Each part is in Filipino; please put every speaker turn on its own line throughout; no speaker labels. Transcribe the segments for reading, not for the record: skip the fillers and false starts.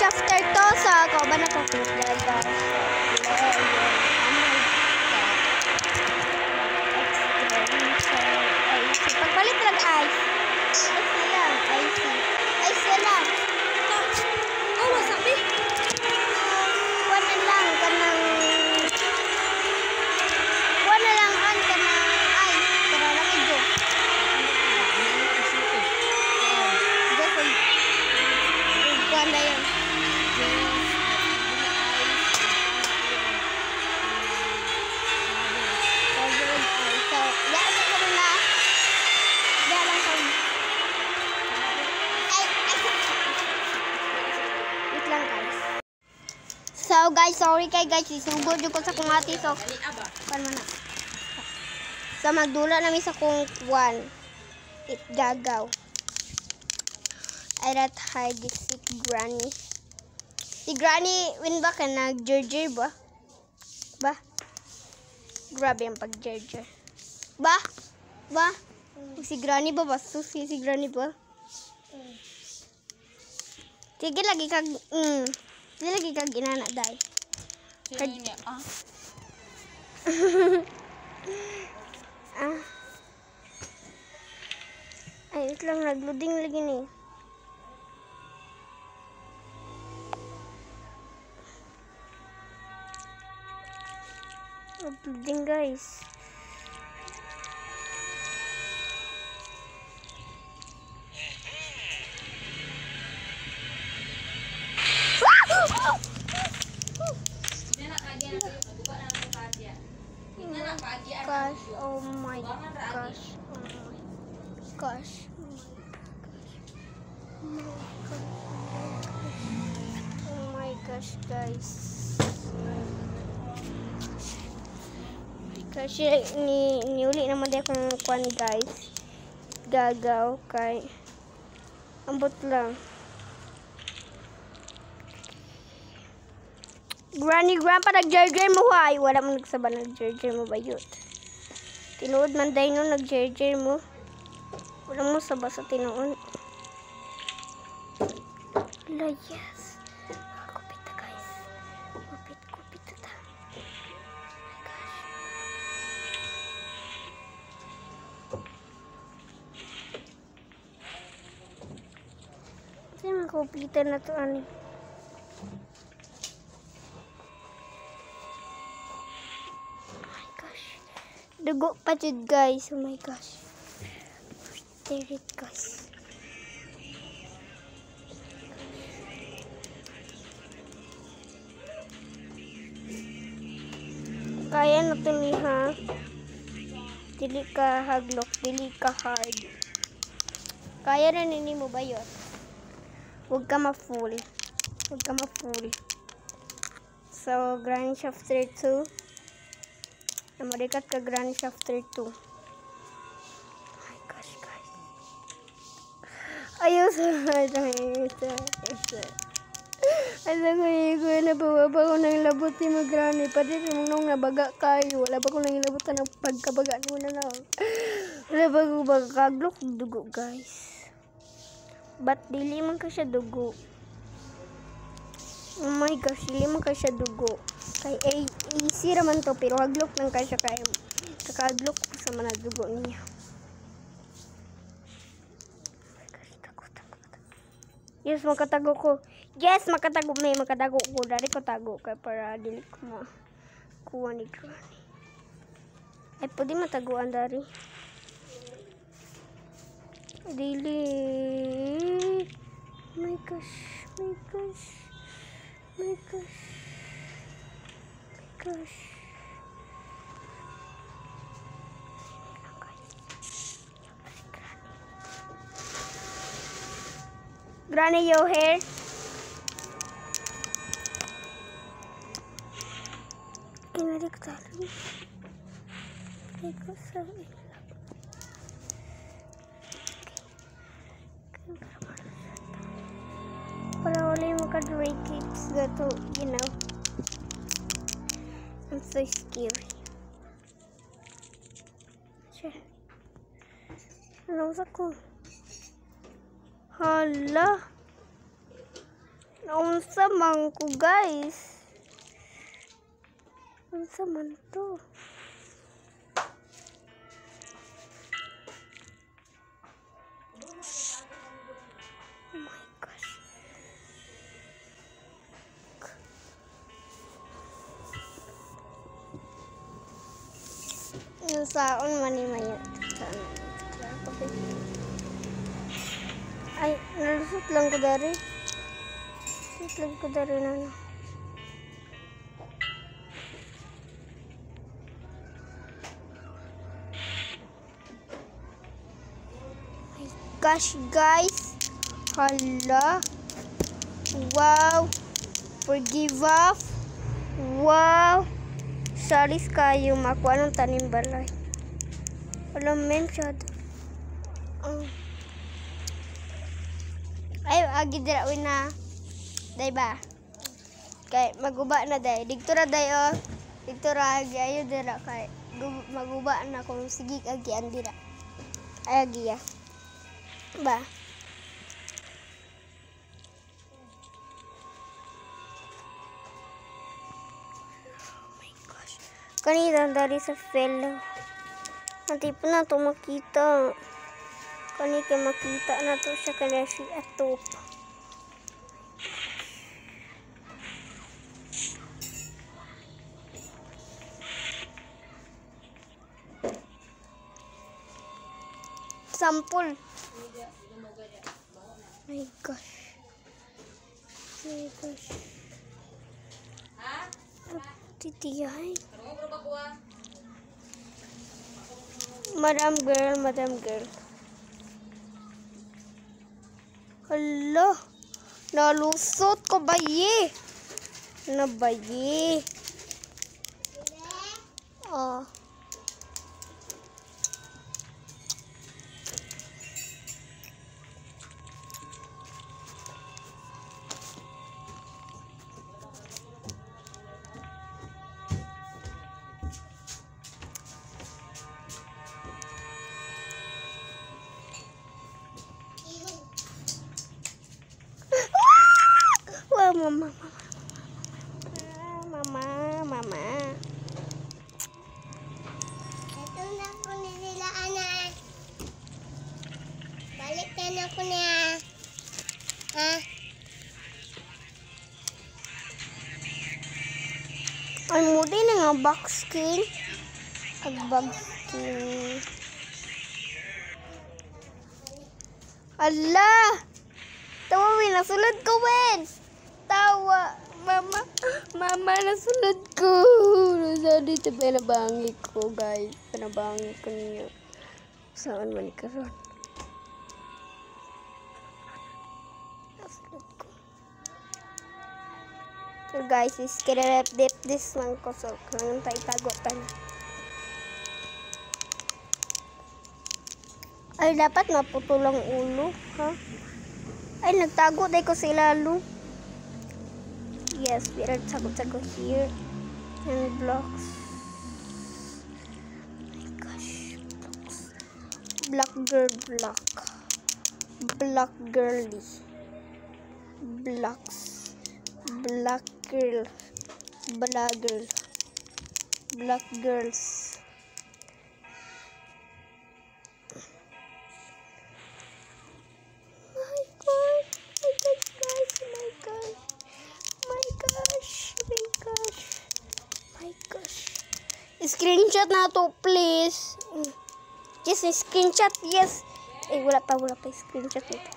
shafter to sa ako ba nakakita guys. Pagpalit lang ice. Ice lang, ice. Ice lang.
Oh, wasabi.
Wala lang kanang wala lang an kanang ice. Pero lang ito. Wala yun. So guys, sorry kay guys, isugod jud ko sa kong ati so kan man na. So magdula nami sa kong kwan. It gagaw. I rat hide this si Granny. Si Granny win ba ka nag-jerjer ba? Ba? Grabe ang pag-jerjer. Ba? Ba? Si Granny ba basto si Granny ba? Sige lagi kag Sige lagi kag inana day.
Sino niya?
Ay, ito lang nag-loading lagi ni. Nag-loading guys. Gosh, oh my gosh, oh my gosh, oh my gosh, guys. Kasi niuli naman din akong kuha ni guys. Gagaw kay ambot lang. Granny, grandpa, nag-jerjer mo ha. Ay, wala mo nagsaba nag-jerjer mo ba yun? Tinuod man dahil nung nag-jerjer mo. Wala mo saba sa tinuod. Ala, yes. Kupit na guys. Kupit na ta. Oh my gosh. Kasi makupitan na to, ani. Dugo pa jud guys. Oh my gosh. There it guys. Kaya na to ni ha. Dili ka haglok, dili ka hard. Kaya na nini mo ba yun? Huwag ka ma-full. Huwag ka ma-full. So, Granny Shafter 2. Namarikat ka Granny Shafter 2. Oh my gosh, guys. Ayos. Asa ko na bababa ko ng labot ni mo Granny. Pati mo nung nabaga kayo. Wala pa ko nang ilabutan ng pagkabaga mo na lang. Wala pa ko bagkaglok dugo, guys. Ba't dili man ka siya dugo? Oh my gosh, dili man ka siya dugo. Kay easy raman to pero haglok lang ka siya kay kakaglok ko sa mga dugo niya. Yes, makatago ko. Yes, makatago ko. Dari ko tago kay para dili ko kuha ni Granny. Ay, pwede mataguan dari. Dili. My gosh. Granny, your hair. Ini tali. Iko sa para wala mo ka dry kids gato, you know. I'm so scary. Sure. Ano sa ko? Hala. Naunsa man ko, guys. Unsa man to? Oh my gosh. Yung saon man ni Maya. Ay, nalusot lang ko dari. Nalusot lang ko dari na. My gosh, guys. Hala. Wow. Forgive off. Wow. Saris kayo makuha ng tanim balay. Walang mensyado. Ay, agi dirawin na. Day ba? Kay maguba na day. Dito ra day oh. Dito ra agi ayo dira kay maguba na kung sige agi andira. Ay agi ya. Ba. Kanina dari sa fellow. Nanti po na ito makita. Kanina makita na ito siya kaya si atop. Sampul. My gosh. My gosh. Titiyahin. Madam girl. Hala, nalusot ko bayi. Nabayi. Oh. Mama. Ito na ko nila, anak. Balik na ko niya. Ha? Ay, muli na nga box skin. Box skin. Ala! Tawa, Win. Nasulod ko, Win. Tawa. Mama, nasulod ko. Nasa dito, panabangi ko, guys. Panabangi ko niya. Saan man ikaroon? Nasulod ko. So, guys, is kira-update this man ko. So, kailangan tayo tagotan. Ay, dapat maputulang ulo, ha? Ay, nagtago tayo ko sa ilalo. Yes, we are tago here. And blocks. Oh my gosh, blocks. Black girl, block. Black girly. Blocks. Black girl. Black girl. Black girls. Screenshot na to, please. Yes, screenshot, yes. Eh, wala pa screenshot nito.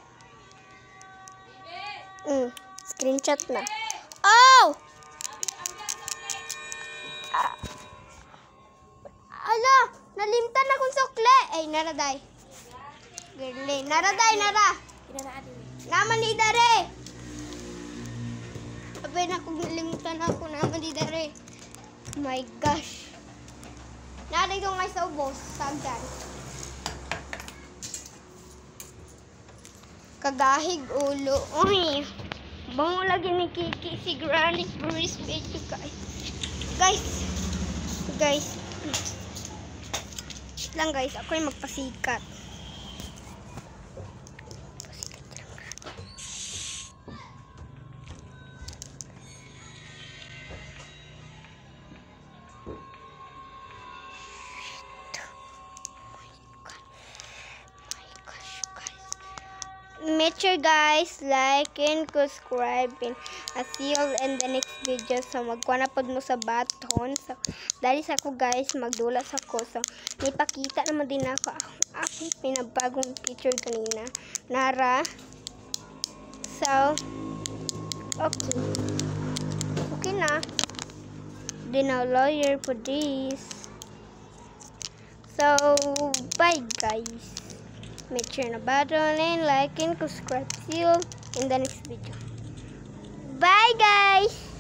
Screenshot na. Oh! Ala, nalimtan akong sukle. Ay, naraday. Girly, naraday, nara. Naman ni Dare. Abay na kung nalimtan ako, naman ni Dare. My gosh. Naday ko nga sa ubos. Sagdan. Kagahig ulo. Uy. Bango lagi ni Kiki. Si Granny. Respect you guys. Guys. Lang guys. Ako yung magpasikat. make sure guys, like and subscribe. And I'll see you all in the next video. So, magkuha na pod mo sa button. So, dahil sa ako guys, magdulas ako. So, ipakita naman din ako akong pinabagong picture kanina. Nara. So, okay. Okay na. Then a lawyer for this. So, bye guys. Make sure na button and like and subscribe. See you in the next video. Bye guys!